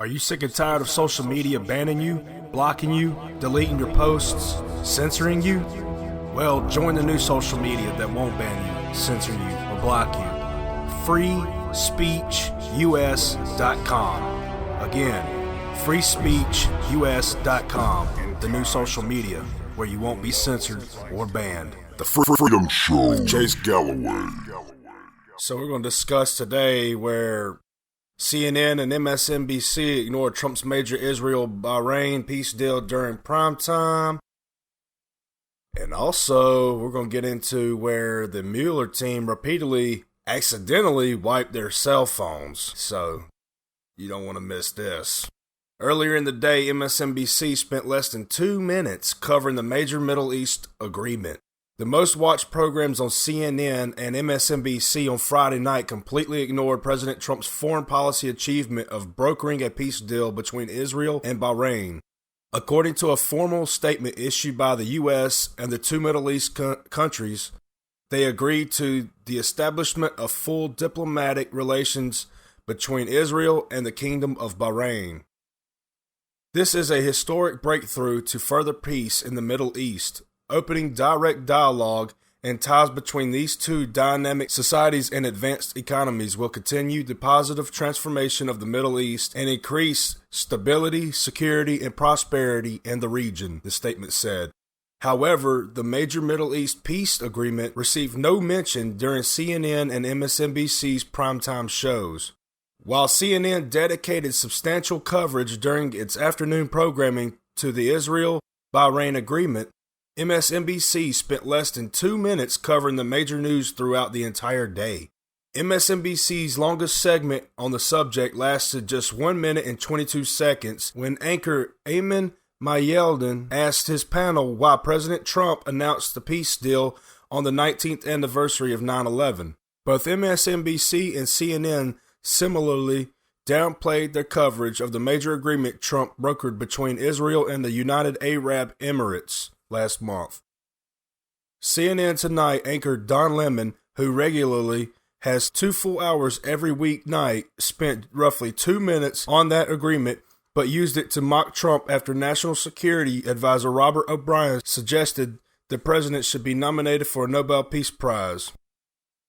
Are you sick and tired of social media banning you, blocking you, deleting your posts, censoring you? Well, join the new social media that won't ban you, censor you, or block you. FreeSpeechUS.com. Again, FreeSpeechUS.com, the new social media where you won't be censored or banned. The Freedom Show with Chase Galloway. So we're going to discuss today where CNN and MSNBC ignored Trump's major Israel-Bahrain peace deal during primetime. And also, we're going to get into where the Mueller team repeatedly accidentally wiped their cell phones. So, you don't want to miss this. Earlier in the day, MSNBC spent less than 2 minutes covering the major Middle East agreement. The most watched programs on CNN and MSNBC on Friday night completely ignored President Trump's foreign policy achievement of brokering a peace deal between Israel and Bahrain. According to a formal statement issued by the U.S. and the two Middle East countries, they agreed to the establishment of full diplomatic relations between Israel and the Kingdom of Bahrain. This is a historic breakthrough to further peace in the Middle East, opening direct dialogue and ties between these two dynamic societies and advanced economies will continue the positive transformation of the Middle East and increase stability, security, and prosperity in the region, the statement said. However, the major Middle East peace agreement received no mention during CNN and MSNBC's primetime shows. While CNN dedicated substantial coverage during its afternoon programming to the Israel-Bahrain agreement, MSNBC spent less than 2 minutes covering the major news throughout the entire day. MSNBC's longest segment on the subject lasted just 1 minute and 22 seconds when anchor Ayman Mayelden asked his panel why President Trump announced the peace deal on the 19th anniversary of 9/11. Both MSNBC and CNN similarly downplayed their coverage of the major agreement Trump brokered between Israel and the United Arab Emirates last month. CNN Tonight anchor Don Lemon, who regularly has 2 full hours every weeknight, spent roughly 2 minutes on that agreement, but used it to mock Trump after National Security Advisor Robert O'Brien suggested the president should be nominated for a Nobel Peace Prize.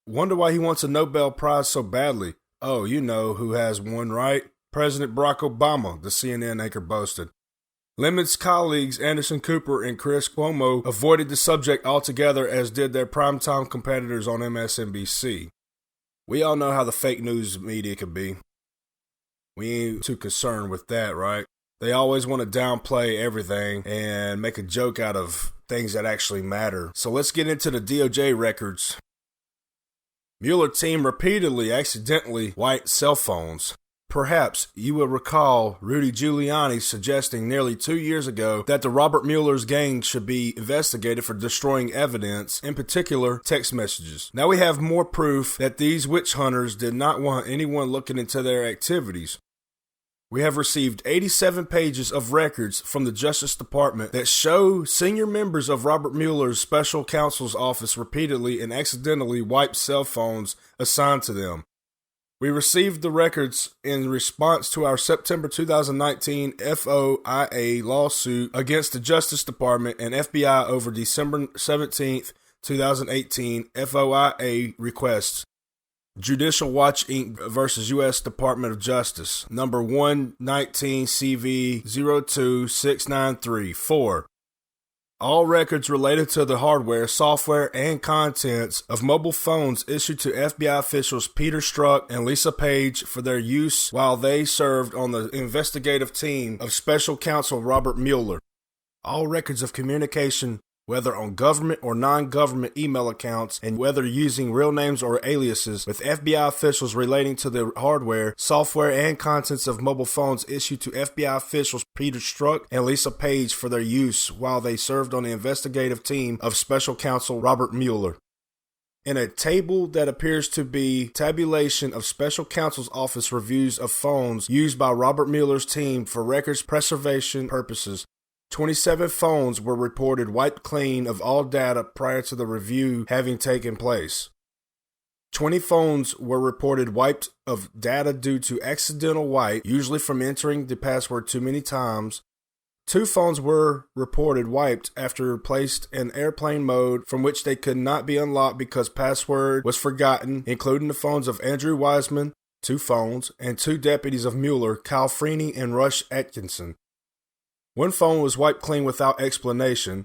Wonder why he wants a Nobel Prize so badly. Oh, you know who has one, right? President Barack Obama, the CNN anchor boasted. Lemon's colleagues Anderson Cooper and Chris Cuomo avoided the subject altogether, as did their primetime competitors on MSNBC. We all know how the fake news media can be. We ain't too concerned with that, right? They always want to downplay everything and make a joke out of things that actually matter. So let's get into the DOJ records. Mueller team repeatedly accidentally wiped cell phones. Perhaps you will recall Rudy Giuliani suggesting nearly 2 years ago that the Robert Mueller's gang should be investigated for destroying evidence, in particular text messages. Now we have more proof that these witch hunters did not want anyone looking into their activities. We have received 87 pages of records from the Justice Department that show senior members of Robert Mueller's special counsel's office repeatedly and accidentally wiped cell phones assigned to them. We received the records in response to our September 2019 FOIA lawsuit against the Justice Department and FBI over December 17, 2018 FOIA requests. Judicial Watch Inc. versus U.S. Department of Justice, number 119 CV 02693. 4. All records related to the hardware, software, and contents of mobile phones issued to FBI officials Peter Strzok and Lisa Page for their use while they served on the investigative team of Special Counsel Robert Mueller. All records of communication, whether on government or non-government email accounts and whether using real names or aliases, with FBI officials relating to the hardware, software, and contents of mobile phones issued to FBI officials Peter Strzok and Lisa Page for their use while they served on the investigative team of Special Counsel Robert Mueller. In a table that appears to be tabulation of Special Counsel's office reviews of phones used by Robert Mueller's team for records preservation purposes, 27 phones were reported wiped clean of all data prior to the review having taken place. 20 phones were reported wiped of data due to accidental wipe, usually from entering the password too many times. 2 phones were reported wiped after placed in airplane mode from which they could not be unlocked because password was forgotten, including the phones of Andrew Wiseman, 2 phones, and 2 deputies of Mueller, Kyle Freeney and Rush Atkinson. 1 phone was wiped clean without explanation.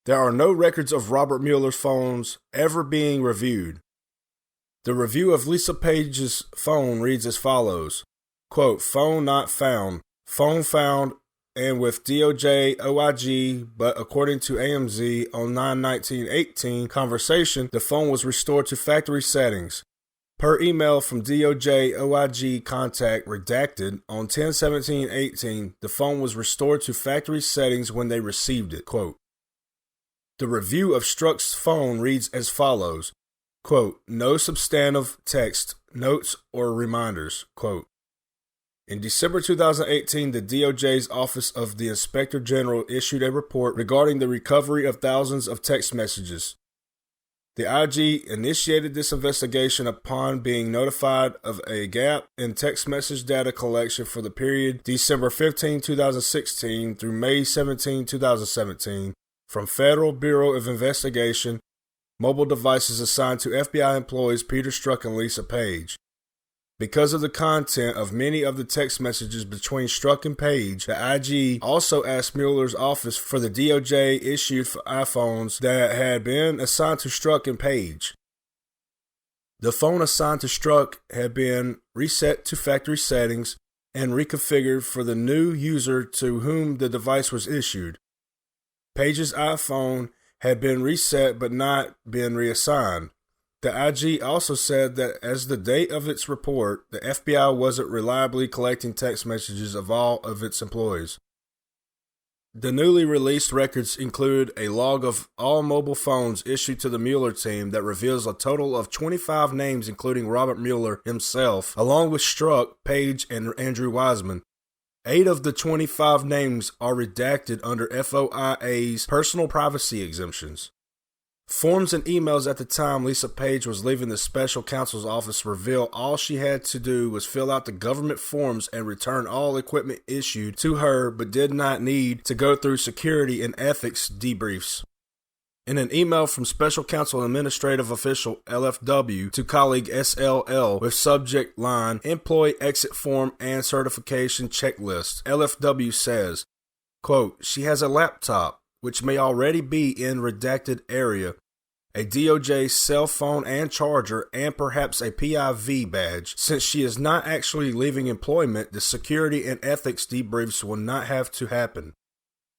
There are no records of Robert Mueller's phones ever being reviewed. The review of Lisa Page's phone reads as follows. Quote, phone not found. Phone found and with DOJ OIG, but according to AMZ on 9/19/18 conversation, the phone was restored to factory settings. Per email from DOJ OIG contact redacted on 10/17/18, the phone was restored to factory settings when they received it. Quote, the review of Strzok's phone reads as follows. Quote, no substantive text, notes, or reminders. Quote, in December 2018, the DOJ's Office of the Inspector General issued a report regarding the recovery of thousands of text messages. The IG initiated this investigation upon being notified of a gap in text message data collection for the period December 15, 2016 through May 17, 2017 from Federal Bureau of Investigation, mobile devices assigned to FBI employees Peter Strzok and Lisa Page. Because of the content of many of the text messages between Strzok and Page, the IG also asked Mueller's office for the DOJ issued for iPhones that had been assigned to Strzok and Page. The phone assigned to Strzok had been reset to factory settings and reconfigured for the new user to whom the device was issued. Page's iPhone had been reset but not been reassigned. The IG also said that as the date of its report, the FBI wasn't reliably collecting text messages of all of its employees. The newly released records include a log of all mobile phones issued to the Mueller team that reveals a total of 25 names including Robert Mueller himself, along with Strzok, Page, and Andrew Wiseman. 8 of the 25 names are redacted under FOIA's personal privacy exemptions. Forms and emails at the time Lisa Page was leaving the special counsel's office reveal all she had to do was fill out the government forms and return all equipment issued to her but did not need to go through security and ethics debriefs. In an email from Special Counsel Administrative Official LFW to colleague SLL with subject line Employee Exit Form and Certification Checklist, LFW says, quote, she has a laptop, which may already be in redacted area, a DOJ cell phone and charger, and perhaps a PIV badge. Since she is not actually leaving employment, the security and ethics debriefs will not have to happen.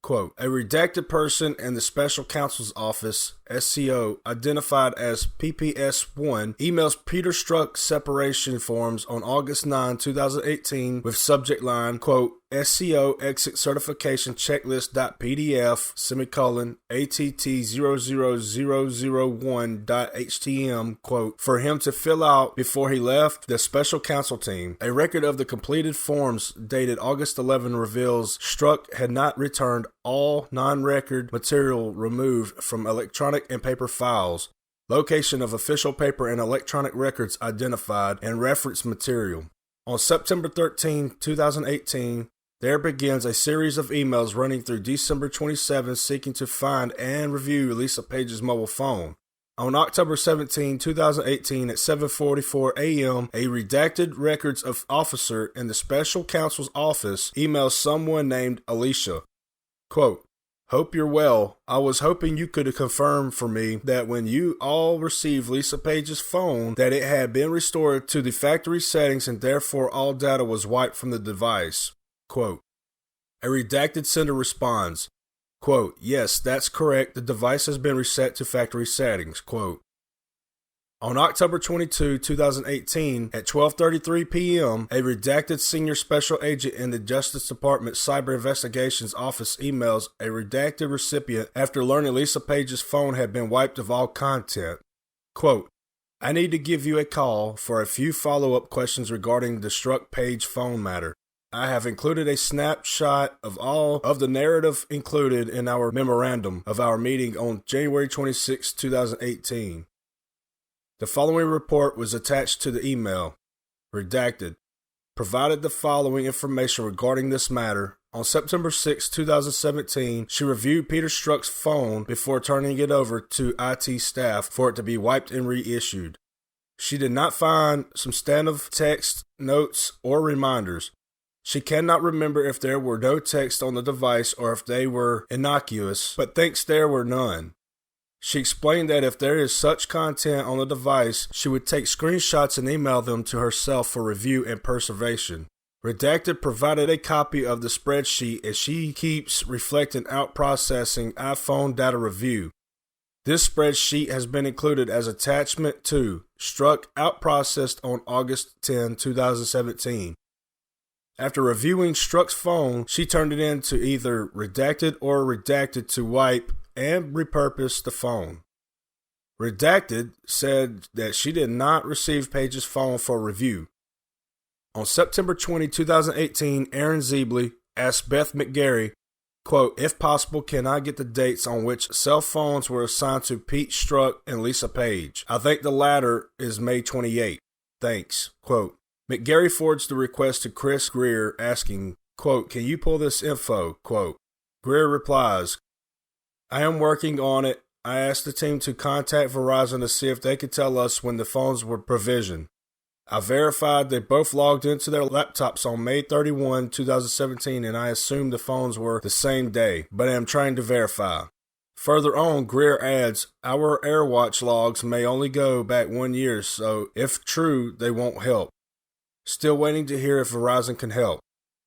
Quote, a redacted person in the special counsel's office, SCO, identified as PPS1, emails Peter Strzok separation forms on August 9, 2018 with subject line, quote, SCO exit certification checklist.pdf, semicolon, ATT00001.htm, quote, for him to fill out before he left the special counsel team. A record of the completed forms dated August 11 reveals Strzok had not returned all non-record material removed from electronic and paper files, location of official paper and electronic records identified, and reference material. On September 13, 2018, there begins a series of emails running through December 27 seeking to find and review Lisa Page's mobile phone. On October 17, 2018 at 7:44 a.m., a redacted records of officer in the special counsel's office emails someone named Alicia. Quote, hope you're well. I was hoping you could confirm for me that when you all received Lisa Page's phone that it had been restored to the factory settings and therefore all data was wiped from the device. Quote, a redacted sender responds, quote, yes, that's correct. The device has been reset to factory settings. Quote, on October 22, 2018, at 12:33 p.m., a redacted senior special agent in the Justice Department Cyber Investigations Office emails a redacted recipient after learning Lisa Page's phone had been wiped of all content. Quote, I need to give you a call for a few follow-up questions regarding the Strzok Page phone matter. I have included a snapshot of all of the narrative included in our memorandum of our meeting on January 26, 2018. The following report was attached to the email. Redacted. Provided the following information regarding this matter. On September 6, 2017, she reviewed Peter Strzok's phone before turning it over to IT staff for it to be wiped and reissued. She did not find substantive text, notes, or reminders. She cannot remember if there were no text on the device or if they were innocuous, but thinks there were none. She explained that if there is such content on the device, she would take screenshots and email them to herself for review and preservation. Redacted provided a copy of the spreadsheet as she keeps reflecting out processing iPhone data review. This spreadsheet has been included as attachment 2, struck out processed on August 10, 2017. After reviewing Strzok's phone, she turned it in to either Redacted or Redacted to wipe and repurpose the phone. Redacted said that she did not receive Paige's phone for review. On September 20, 2018, Aaron Zeebley asked Beth McGarry, quote, if possible, can I get the dates on which cell phones were assigned to Pete Strzok and Lisa Page? I think the latter is May 28. Thanks, quote. McGarry forwards the request to Chris Greer asking, quote, can you pull this info, quote. Greer replies, I am working on it. I asked the team to contact Verizon to see if they could tell us when the phones were provisioned. I verified they both logged into their laptops on May 31, 2017, and I assumed the phones were the same day, but I am trying to verify. Further on, Greer adds, our AirWatch logs may only go back 1 year, so if true, they won't help. Still waiting to hear if Verizon can help.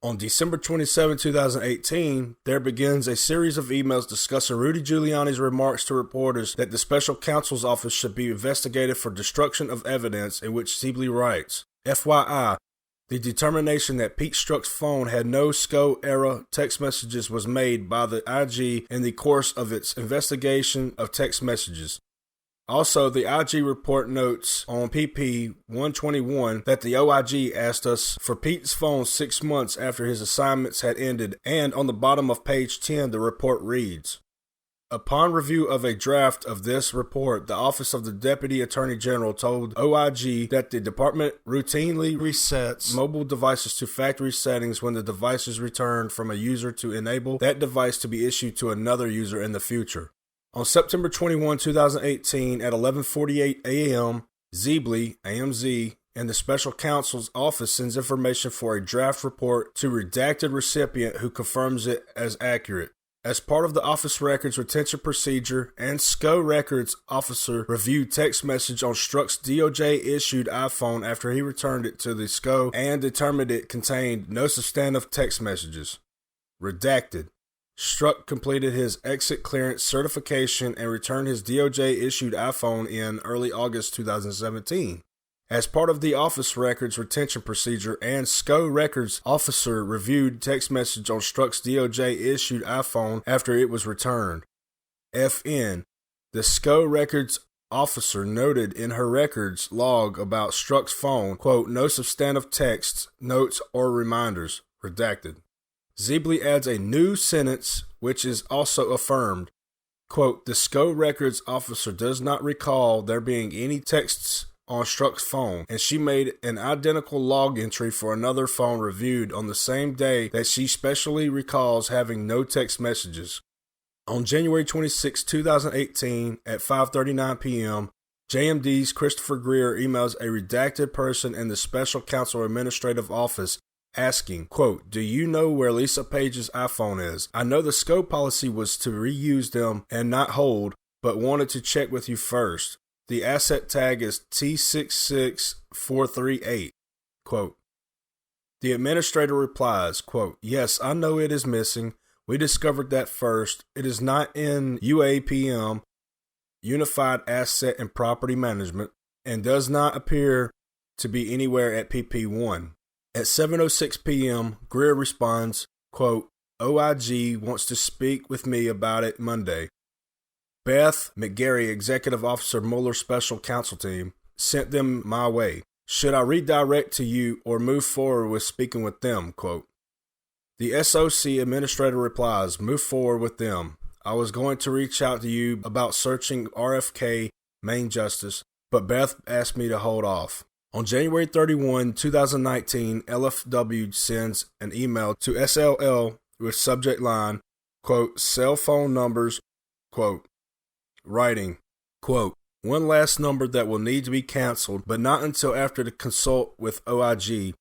On December 27, 2018, there begins a series of emails discussing Rudy Giuliani's remarks to reporters that the special counsel's office should be investigated for destruction of evidence, in which Zeebley writes, FYI, the determination that Pete Strzok's phone had no SCO-era text messages was made by the IG in the course of its investigation of text messages. Also, the IG report notes on PP 121 that the OIG asked us for Pete's phone 6 months after his assignments had ended, and on the bottom of page 10 the report reads, upon review of a draft of this report, the Office of the Deputy Attorney General told OIG that the department routinely resets mobile devices to factory settings when the device is returned from a user to enable that device to be issued to another user in the future. On September 21, 2018, at 11:48 a.m., Zeebley, AMZ, and the special counsel's office sends information for a draft report to redacted recipient who confirms it as accurate. As part of the office records retention procedure, and SCO records officer reviewed text message on Strzok's DOJ-issued iPhone after he returned it to the SCO and determined it contained no substantive text messages. Redacted. Strzok completed his exit clearance certification and returned his DOJ-issued iPhone in early August 2017. As part of the office records retention procedure, and SCO records officer reviewed text message on Strzok's DOJ-issued iPhone after it was returned. FN. The SCO records officer noted in her records log about Strzok's phone, quote, no substantive texts, notes, or reminders. Redacted. Zeebley adds a new sentence, which is also affirmed. Quote, the SCO records officer does not recall there being any texts on Strzok's phone, and she made an identical log entry for another phone reviewed on the same day that she specially recalls having no text messages. On January 26, 2018, at 5:39 p.m., JMD's Christopher Greer emails a redacted person in the Special Counsel Administrative Office asking, quote, do you know where Lisa Page's iPhone is? I know the SCO policy was to reuse them and not hold, but wanted to check with you first. The asset tag is T66438, quote. The administrator replies, quote, yes, I know it is missing. We discovered that first. It is not in UAPM, Unified Asset and Property Management, and does not appear to be anywhere at PP1. At 7:06 p.m., Greer responds, quote, OIG wants to speak with me about it Monday. Beth McGarry, Executive Officer Mueller Special Counsel Team, sent them my way. Should I redirect to you or move forward with speaking with them, quote. The SOC Administrator replies, move forward with them. I was going to reach out to you about searching RFK, Main Justice, but Beth asked me to hold off. On January 31, 2019, LFW sends an email to SLL with subject line, quote, cell phone numbers, quote, writing, quote, one last number that will need to be canceled, but not until after the consult with OIG.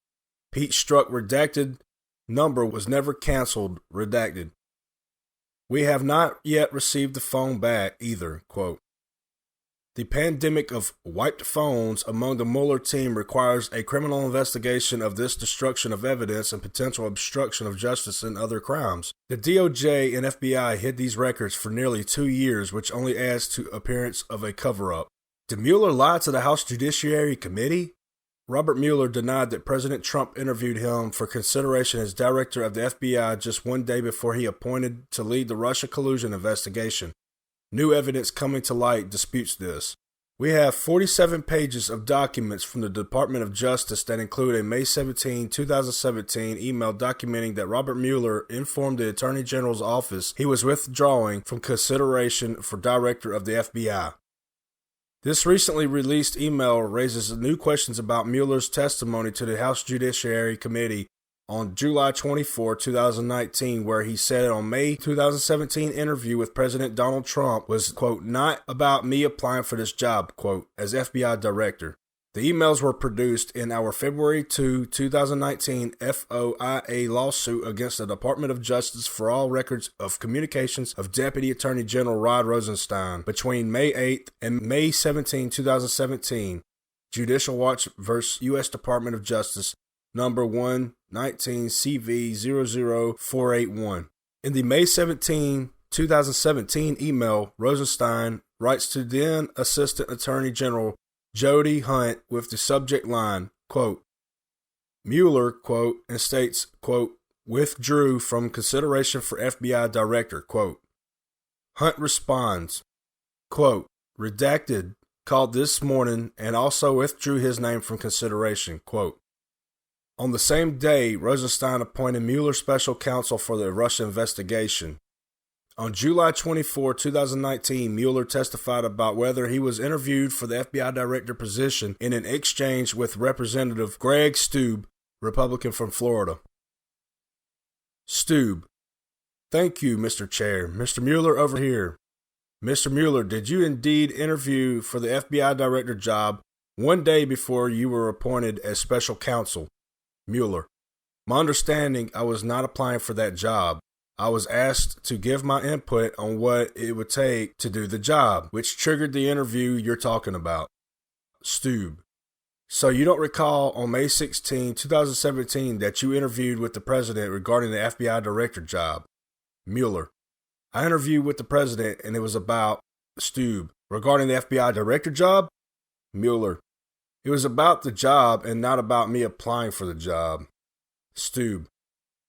Pete struck redacted. Number was never canceled, redacted. We have not yet received the phone back either, quote. The pandemic of wiped phones among the Mueller team requires a criminal investigation of this destruction of evidence and potential obstruction of justice and other crimes. The DOJ and FBI hid these records for nearly 2 years, which only adds to appearance of a cover-up. Did Mueller lie to the House Judiciary Committee? Robert Mueller denied that President Trump interviewed him for consideration as director of the FBI just 1 day before he appointed to lead the Russia collusion investigation. New evidence coming to light disputes this. We have 47 pages of documents from the Department of Justice that include a May 17, 2017 email documenting that Robert Mueller informed the Attorney General's office he was withdrawing from consideration for director of the FBI. This recently released email raises new questions about Mueller's testimony to the House Judiciary Committee on July 24, 2019, where he said on May 2017 interview with President Donald Trump was, quote, not about me applying for this job, quote, as FBI director. The emails were produced in our February 2, 2019 FOIA lawsuit against the Department of Justice for all records of communications of Deputy Attorney General Rod Rosenstein between May 8 and May 17, 2017. Judicial Watch vs. U.S. Department of Justice, number 119 CV 00481. In the May 17, 2017 email, Rosenstein writes to then Assistant Attorney General Jody Hunt with the subject line, quote, Mueller, quote, and states, quote, withdrew from consideration for FBI director, quote. Hunt responds, quote, redacted, called this morning and also withdrew his name from consideration, quote. On the same day, Rosenstein appointed Mueller special counsel for the Russia investigation. On July 24, 2019, Mueller testified about whether he was interviewed for the FBI director position in an exchange with Representative Greg Steube, Republican from Florida. Steube: thank you, Mr. Chair. Mr. Mueller over here. Mr. Mueller, did you indeed interview for the FBI director job 1 day before you were appointed as special counsel? Mueller: my understanding, I was not applying for that job. I was asked to give my input on what it would take to do the job, which triggered the interview you're talking about. Steube: so you don't recall on May 16, 2017 that you interviewed with the president regarding the FBI director job? Mueller: I interviewed with the president and it was about Steube. Regarding the FBI director job? Mueller: it was about the job and not about me applying for the job. Steube: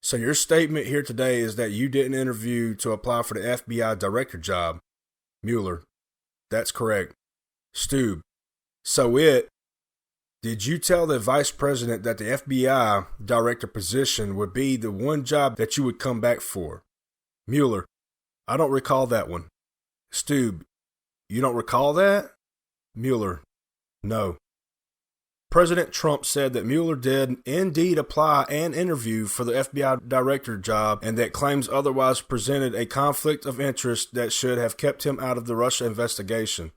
so your statement here today is that you didn't interview to apply for the FBI director job? Mueller: that's correct. Steube: so did you tell the vice president that the FBI director position would be the one job that you would come back for? Mueller: I don't recall that one. Steube: you don't recall that? Mueller: no. President Trump said that Mueller did indeed apply and interview for the FBI director job and that claims otherwise presented a conflict of interest that should have kept him out of the Russia investigation.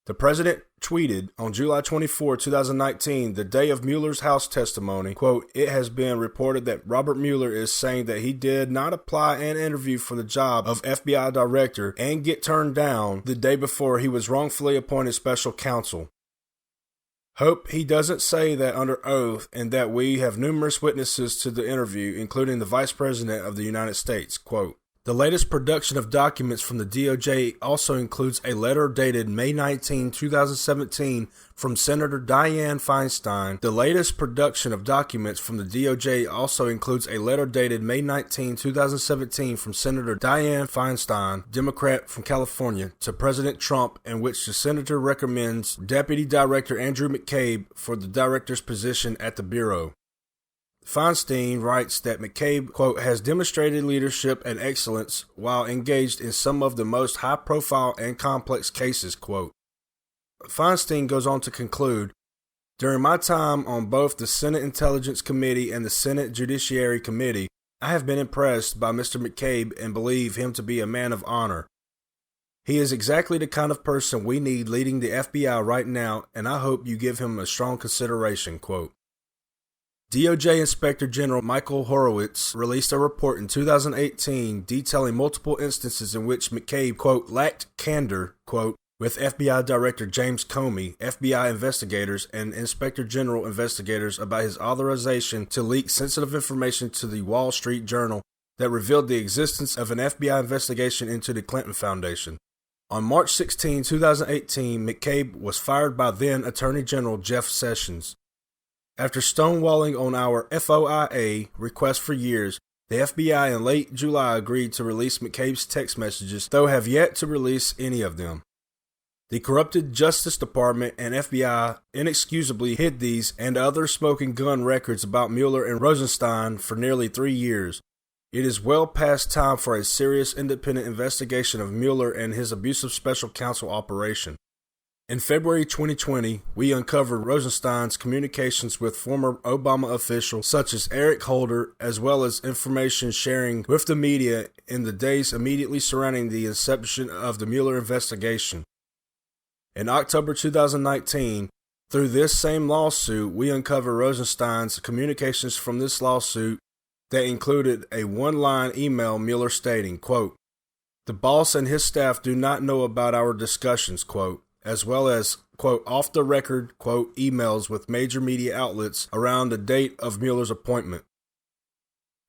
The president tweeted on July 24, 2019, the day of Mueller's House testimony, quote, it has been reported that Robert Mueller is saying that he did not apply and interview for the job of FBI director and get turned down the day before he was wrongfully appointed special counsel. Hope he doesn't say that under oath and that we have numerous witnesses to the interview, including the Vice President of the United States, quote. The latest production of documents from the DOJ also includes a letter dated May 19, 2017 from Senator Dianne Feinstein. The latest production of documents from the DOJ also includes a letter dated May 19, 2017 from Senator Dianne Feinstein, Democrat from California, to President Trump, in which the senator recommends Deputy Director Andrew McCabe for the director's position at the Bureau. Feinstein writes that McCabe, quote, has demonstrated leadership and excellence while engaged in some of the most high-profile and complex cases, quote. Feinstein goes on to conclude, during my time on both the Senate Intelligence Committee and the Senate Judiciary Committee, I have been impressed by Mr. McCabe and believe him to be a man of honor. He is exactly the kind of person we need leading the FBI right now, and I hope you give him a strong consideration, quote. DOJ Inspector General Michael Horowitz released a report in 2018 detailing multiple instances in which McCabe, quote, lacked candor, quote, with FBI Director James Comey, FBI investigators, and Inspector General investigators about his authorization to leak sensitive information to the Wall Street Journal that revealed the existence of an FBI investigation into the Clinton Foundation. On March 16, 2018, McCabe was fired by then Attorney General Jeff Sessions. After stonewalling on our FOIA request for years, the FBI in late July agreed to release McCabe's text messages, though have yet to release any of them. The corrupted Justice Department and FBI inexcusably hid these and other smoking gun records about Mueller and Rosenstein for nearly 3 years. It is well past time for a serious independent investigation of Mueller and his abusive special counsel operation. In February 2020, we uncovered Rosenstein's communications with former Obama officials such as Eric Holder, as well as information sharing with the media in the days immediately surrounding the inception of the Mueller investigation. In October 2019, through this same lawsuit, we uncovered Rosenstein's communications from this lawsuit that included a one-line email Mueller stating, quote, the boss and his staff do not know about our discussions, quote, as well as, quote, off-the-record, quote, emails with major media outlets around the date of Mueller's appointment.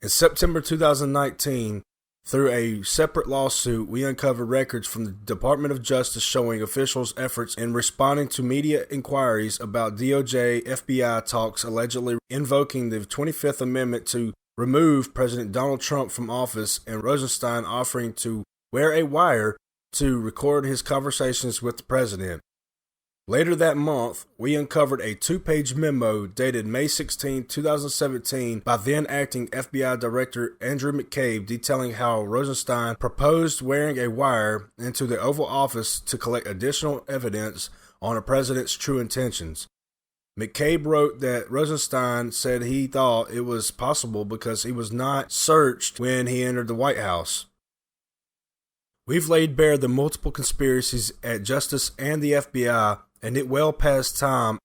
In September 2019, through a separate lawsuit, we uncovered records from the Department of Justice showing officials' efforts in responding to media inquiries about DOJ FBI talks allegedly invoking the 25th Amendment to remove President Donald Trump from office and Rosenstein offering to wear a wire to record his conversations with the president. Later that month, we uncovered a 2-page memo dated May 16, 2017 by then acting FBI Director Andrew McCabe detailing how Rosenstein proposed wearing a wire into the Oval Office to collect additional evidence on a president's true intentions. McCabe wrote that Rosenstein said he thought it was possible because he was not searched when he entered the White House. We've laid bare the multiple conspiracies at Justice and the FBI, and it well past time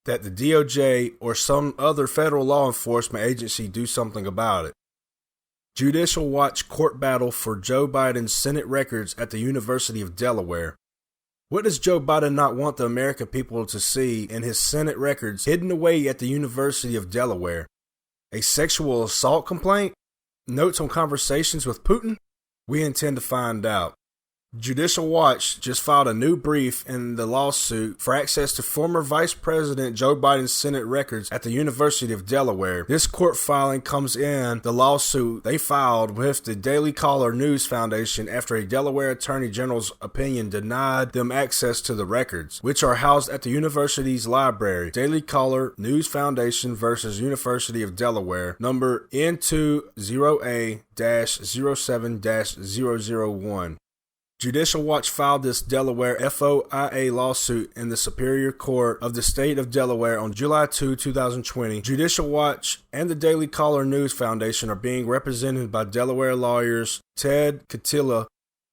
that the DOJ or some other federal law enforcement agency do something about it. Judicial Watch court battle for Joe Biden's Senate records at the University of Delaware. What does Joe Biden not want the American people to see in his Senate records hidden away at the University of Delaware? A sexual assault complaint? Notes on conversations with Putin? We intend to find out. Judicial Watch just filed a new brief in the lawsuit for access to former Vice President Joe Biden's Senate records at the University of Delaware. This court filing comes in the lawsuit they filed with the Daily Caller News Foundation after a Delaware Attorney General's opinion denied them access to the records, which are housed at the university's library. Daily Caller News Foundation versus University of Delaware, number N20A-07-001. Judicial Watch filed this Delaware FOIA lawsuit in the Superior Court of the State of Delaware on July 2, 2020. Judicial Watch and the Daily Caller News Foundation are being represented by Delaware lawyers Ted Catilla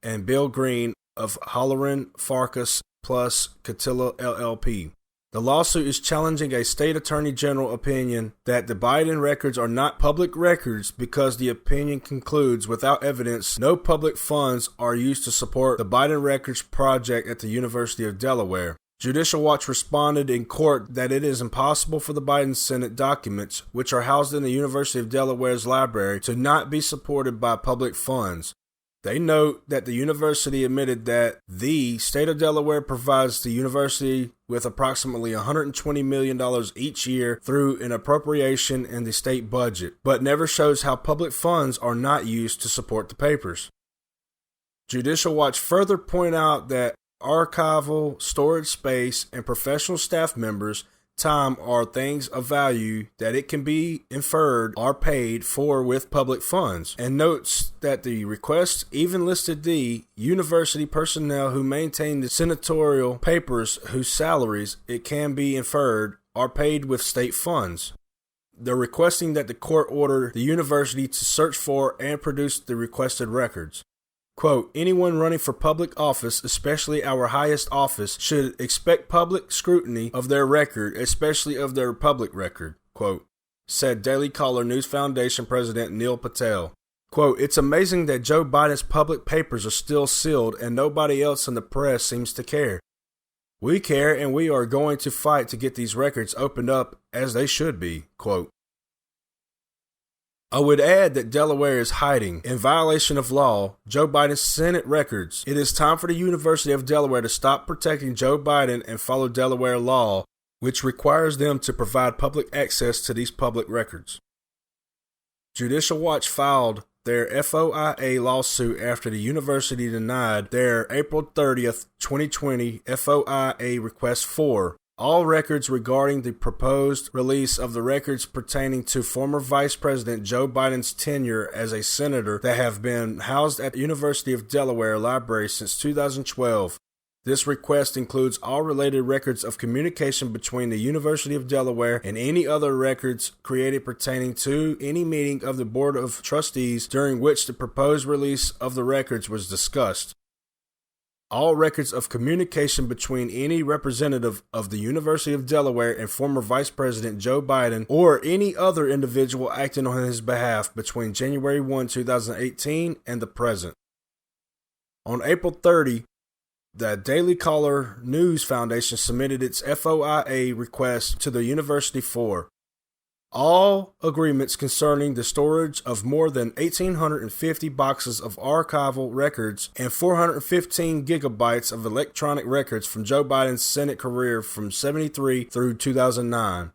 and Bill Green of Halloran Farkas plus Catilla LLP. The lawsuit is challenging a state attorney general opinion that the Biden records are not public records because the opinion concludes without evidence no public funds are used to support the Biden Records project at the University of Delaware. Judicial Watch responded in court that it is impossible for the Biden Senate documents, which are housed in the University of Delaware's library, to not be supported by public funds. They note that the university admitted that the state of Delaware provides the university with approximately $120 million each year through an appropriation in the state budget, but never shows how public funds are not used to support the papers. Judicial Watch further point out that archival, storage space, and professional staff members time are things of value that it can be inferred are paid for with public funds, and notes that the request even listed the university personnel who maintain the senatorial papers whose salaries, it can be inferred, are paid with state funds. They're requesting that the court order the university to search for and produce the requested records. Quote, anyone running for public office, especially our highest office, should expect public scrutiny of their record, especially of their public record, quote, said Daily Caller News Foundation President Neil Patel. Quote, it's amazing that Joe Biden's public papers are still sealed and nobody else in the press seems to care. We care and we are going to fight to get these records opened up as they should be, quote. I would add that Delaware is hiding, in violation of law, Joe Biden's Senate records. It is time for the University of Delaware to stop protecting Joe Biden and follow Delaware law, which requires them to provide public access to these public records. Judicial Watch filed their FOIA lawsuit after the university denied their April 30th, 2020 FOIA request for all records regarding the proposed release of the records pertaining to former Vice President Joe Biden's tenure as a senator that have been housed at the University of Delaware Library since 2012. This request includes all related records of communication between the University of Delaware and any other records created pertaining to any meeting of the Board of Trustees during which the proposed release of the records was discussed. All records of communication between any representative of the University of Delaware and former Vice President Joe Biden or any other individual acting on his behalf between January 1, 2018 and the present. On April 30, the Daily Caller News Foundation submitted its FOIA request to the university for all agreements concerning the storage of more than 1,850 boxes of archival records and 415 gigabytes of electronic records from Joe Biden's Senate career from 1973 through 2009.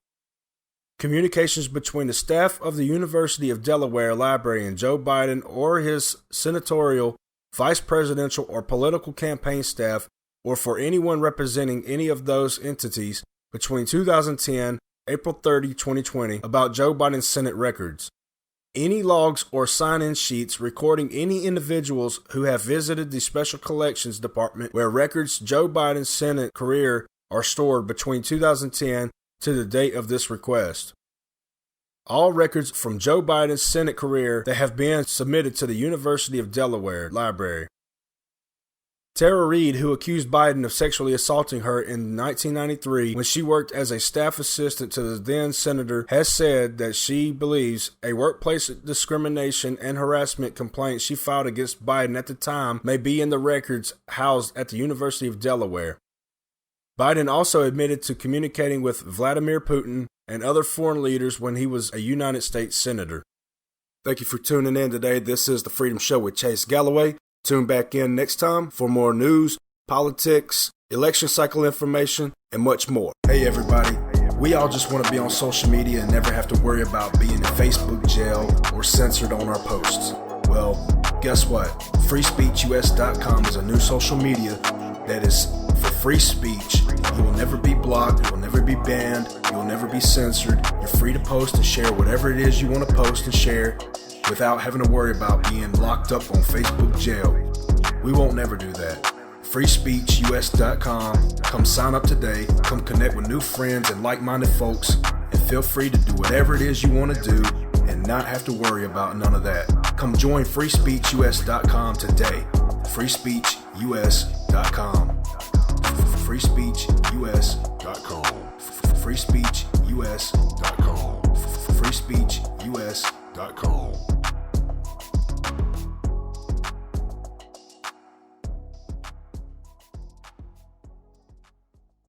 Communications between the staff of the University of Delaware Library and Joe Biden or his senatorial, vice presidential, or political campaign staff, or for anyone representing any of those entities between 2010 April 30, 2020, about Joe Biden's Senate records. Any logs or sign-in sheets recording any individuals who have visited the Special Collections Department where records Joe Biden's Senate career are stored between 2010 to the date of this request. All records from Joe Biden's Senate career that have been submitted to the University of Delaware Library. Tara Reid, who accused Biden of sexually assaulting her in 1993 when she worked as a staff assistant to the then senator, has said that she believes a workplace discrimination and harassment complaint she filed against Biden at the time may be in the records housed at the University of Delaware. Biden also admitted to communicating with Vladimir Putin and other foreign leaders when he was a United States senator. Thank you for tuning in today. This is The Freedom Show with Chase Galloway. Tune back in next time for more news, politics, election cycle information, and much more. Hey everybody, we all just want to be on social media and never have to worry about being in Facebook jail or censored on our posts. Well, guess what? FreeSpeechUS.com is a new social media that is for free speech. You will never be blocked, you will never be banned, you will never be censored. You're free to post and share whatever it is you want to post and share without having to worry about being locked up on Facebook jail. We won't never do that. FreeSpeechUS.com. Come sign up today. Come connect with new friends and like-minded folks. And feel free to do whatever it is you want to do and not have to worry about none of that. Come join FreeSpeechUS.com today. FreeSpeechUS.com. FreeSpeechUS.com. FreeSpeechUS.com. FreeSpeechUS.com.